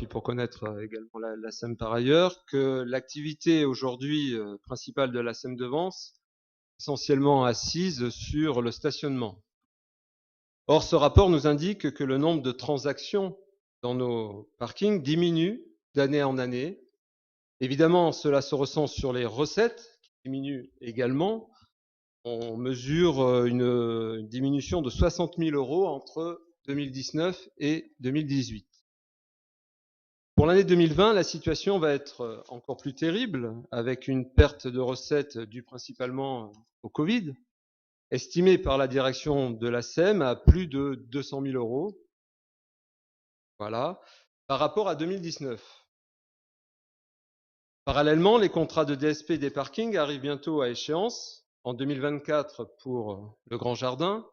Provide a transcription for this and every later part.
puis pour connaître également la SEM par ailleurs, que l'activité aujourd'hui principale de la SEM de Vence est essentiellement assise sur le stationnement. Or, ce rapport nous indique que le nombre de transactions dans nos parkings diminue d'année en année. Évidemment, cela se ressent sur les recettes, qui diminuent également. On mesure une diminution de 60 000 € entre 2019 et 2018. Pour l'année 2020, la situation va être encore plus terrible, avec une perte de recettes due principalement au Covid, estimée par la direction de la SEM à plus de 200 000 €, voilà, par rapport à 2019. Parallèlement, les contrats de DSP des parkings arrivent bientôt à échéance, en 2024 pour le Grand Jardin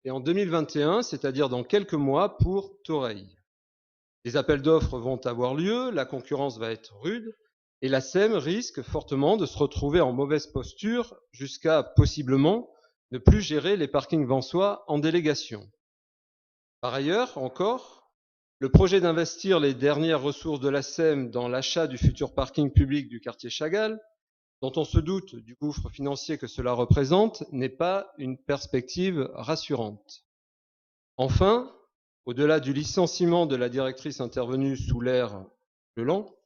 et en 2021, c'est-à-dire dans quelques mois, pour Toreil. Les appels d'offres vont avoir lieu, la concurrence va être rude et la SEM risque fortement de se retrouver en mauvaise posture jusqu'à possiblement ne plus gérer les parkings vensois en délégation. Par ailleurs, encore, le projet d'investir les dernières ressources de la SEM dans l'achat du futur parking public du quartier Chagall, dont on se doute du gouffre financier que cela représente, n'est pas une perspective rassurante. Enfin, au-delà du licenciement de la directrice intervenue sous l'ère Leland,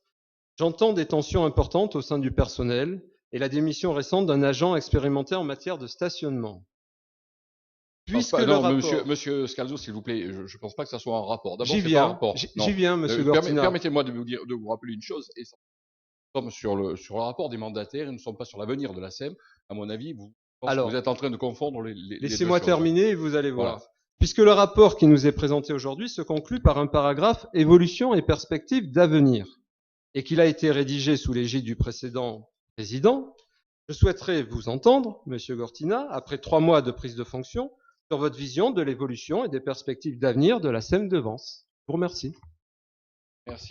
j'entends des tensions importantes au sein du personnel et la démission récente d'un agent expérimenté en matière de stationnement. Puisque le rapport... Monsieur Scalzo, s'il vous plaît, je ne pense pas que ça soit un rapport. D'abord, c'est pas un rapport. J'y viens, monsieur Gortina. Permettez-moi de vous rappeler une chose. Nous sommes sur le rapport des mandataires et nous ne sommes pas sur l'avenir de la SEM. À mon avis, vous êtes en train de confondre les deux choses. Laissez-moi terminer et vous allez voir. Voilà. Puisque le rapport qui nous est présenté aujourd'hui se conclut par un paragraphe « Évolution et perspectives d'avenir » et qu'il a été rédigé sous l'égide du précédent président, je souhaiterais vous entendre, monsieur Gortina, après 3 mois de prise de fonction, sur votre vision de l'évolution et des perspectives d'avenir de la SEM de Vence. Je vous remercie. Merci.